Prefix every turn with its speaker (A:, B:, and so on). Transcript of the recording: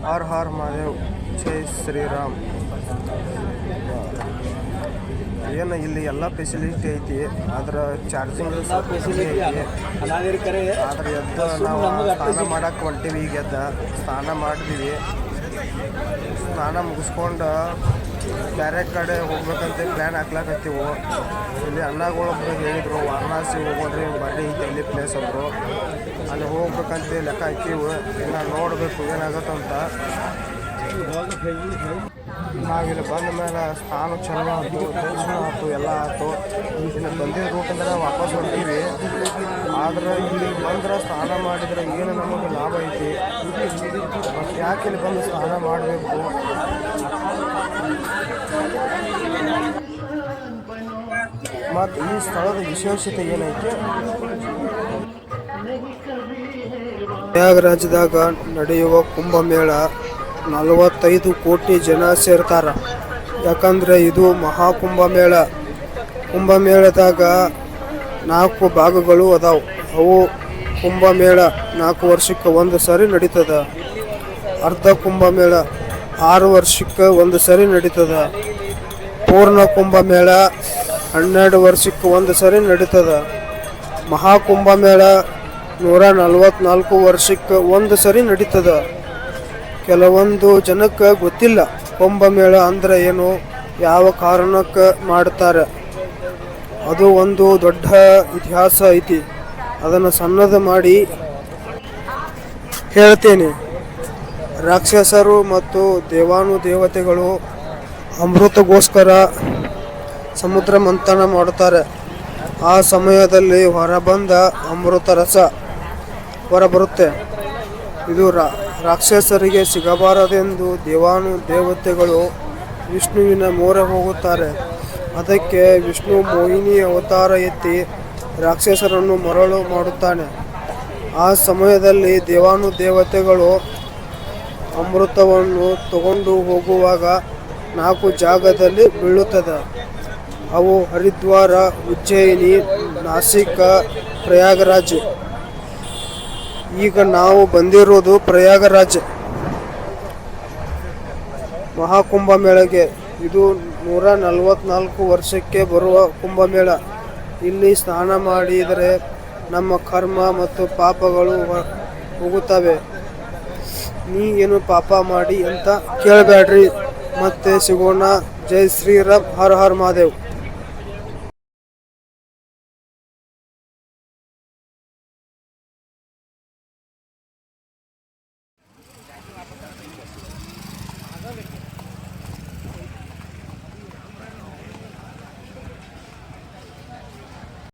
A: ಹರ್ ಹರ್ ಮಹಾದೇವ್, ಜೈ ಶ್ರೀರಾಮ್. ಏನು ಇಲ್ಲಿ ಎಲ್ಲ ಫೆಸಿಲಿಟಿ ಐತಿ, ಆದ್ರೆ ಚಾರ್ಜಿಂಗ್ ಫೆಸಿಲಿಟಿ ಐತಿ. ಆದ್ರೆ ಎದ್ದು ನಾವು ಸ್ನಾನ ಮಾಡಕ್ಕೆ ಹೊಂಟೀವಿ. ಈಗ ಸ್ನಾನ ಮಾಡಿದ್ವಿ. ಸ್ನಾನ ಮುಗಿಸ್ಕೊಂಡು ಬೇರೆ ಕಡೆ ಹೋಗ್ಬೇಕಂತ ಪ್ಲ್ಯಾನ್ ಹಾಕ್ಲಾಕತ್ತೀವಿ. ಇಲ್ಲಿ ಅಣ್ಣಗಳೊಬ್ರು ಹೇಳಿದರು, ವಾರಣಾಸಿ ಹೋಗೋಣ್ರಿ, ಬರ್ರಿ ಐತಿ ಅಲ್ಲಿ ಪ್ಲೇಸ್ ಅಂದರು. ಅಲ್ಲಿ ಹೋಗ್ಬೇಕಂತ ಲೆಕ್ಕ ಹಾಕೀವಿ. ಇನ್ನು ನೋಡಬೇಕು ಏನಾಗತ್ತಂತ. ನಾವಿಲ್ಲಿ ಬಂದ ಮೇಲೆ ಸ್ನಾನ ಚಲೋ ಆಯ್ತು, ದರ್ಶನ ಆಯ್ತು, ಎಲ್ಲ ಆಯ್ತು. ಇನ್ನು ಬಂದಿದ್ದ ರೂಟಿಂದ ವಾಪಸ್ ಹೊಂಟೀವಿ. ಆದ್ರೆ ಇಲ್ಲಿ ಬಂದ್ರೆ ಸ್ನಾನ ಮಾಡಿದ್ರೆ ಏನು ನಮಗೆ ಲಾಭ ಐತಿ? ಮತ್ತು ಯಾಕೆ ಇಲ್ಲಿ ಬಂದು ಸ್ನಾನ ಮಾಡಬೇಕು? ಮತ್ತು ಈ ಸ್ಥಳದ ವಿಶೇಷತೆ ಏನೈತಿ? ಪ್ರಯಾಗರಾಜದಾಗ ನಡೆಯುವ ಕುಂಭಮೇಳ 45 ಕೋಟಿ ಜನ ಸೇರ್ತಾರ. ಯಾಕಂದ್ರೆ ಇದು ಮಹಾಕುಂಭಮೇಳ. ಕುಂಭಮೇಳದಾಗ 4 ಭಾಗಗಳು ಅದಾವು. ಅವು ಕುಂಭಮೇಳ 4 ವರ್ಷಕ್ಕೆ ಒಂದು ಸರಿ ನಡೀತದ. ಅರ್ಧ ಕುಂಭಮೇಳ 6 ವರ್ಷಕ್ಕೆ ಒಂದು ಸರಿ ನಡೀತದ. ಪೂರ್ಣ ಕುಂಭಮೇಳ 12 ವರ್ಷಕ್ಕೆ ಒಂದು ಸರಿ ನಡೀತದ. ಮಹಾಕುಂಭಮೇಳ 144 ವರ್ಷಕ್ಕೆ ಒಂದು ಸರಿ ನಡೀತದ. ಕೆಲವೊಂದು ಜನಕ್ಕೆ ಗೊತ್ತಿಲ್ಲ ಕುಂಭಮೇಳ ಅಂದ್ರೆ ಏನು, ಯಾವ ಕಾರಣಕ್ಕೆ ಮಾಡ್ತಾರೆ. ಅದು ಒಂದು ದೊಡ್ಡ ಇತಿಹಾಸ ಐತಿ. ಅದನ್ನು ಸಣ್ಣದು ಮಾಡಿ ಹೇಳ್ತೇನೆ. ರಾಕ್ಷಸರು ಮತ್ತು ದೇವಾನುದೇವತೆಗಳು ಅಮೃತಗೋಸ್ಕರ ಸಮುದ್ರ ಮಂಥನ ಮಾಡುತ್ತಾರೆ. ಆ ಸಮಯದಲ್ಲಿ ಹೊರಬಂದ ಅಮೃತ ರಸ ಹೊರಬರುತ್ತೆ. ಇದು ರಾಕ್ಷಸರಿಗೆ ಸಿಗಬಾರದೆಂದು ದೇವಾನುದೇವತೆಗಳು ವಿಷ್ಣುವಿನ ಮೊರೆ ಹೋಗುತ್ತಾರೆ. ಅದಕ್ಕೆ ವಿಷ್ಣು ಮೋಹಿನಿ ಅವತಾರ ಎತ್ತಿ ರಾಕ್ಷಸರನ್ನು ಮರಳು ಮಾಡುತ್ತಾನೆ. ಆ ಸಮಯದಲ್ಲಿ ದೇವಾನುದೇವತೆಗಳು ಅಮೃತವನ್ನು ತಗೊಂಡು ಹೋಗುವಾಗ 4 ಜಾಗದಲ್ಲಿ ಬೀಳುತ್ತದೆ. ಅವು ಹರಿದ್ವಾರ, ಉಜ್ಜಯಿನಿ, ನಾಸಿಕ, ಪ್ರಯಾಗರಾಜ್. ಈಗ ನಾವು ಬಂದಿರೋದು ಪ್ರಯಾಗರಾಜ್ ಮಹಾಕುಂಭಮೇಳಗೆ. ಇದು 144 ವರ್ಷಕ್ಕೆ ಬರುವ ಕುಂಭಮೇಳ. ಇಲ್ಲಿ ಸ್ನಾನ ಮಾಡಿದರೆ ನಮ್ಮ ಕರ್ಮ ಮತ್ತು ಪಾಪಗಳು ಹೋಗುತ್ತವೆ. ನೀ ಏನು ಪಾಪ ಮಾಡಿ ಅಂತ ಕೇಳಬೇಡ್ರಿ. ಮತ್ತೆ ಸಿಗೋಣ. ಜೈ ಶ್ರೀರಾಮ್, ಹರ್ ಹರ್ ಮಹಾದೇವ್.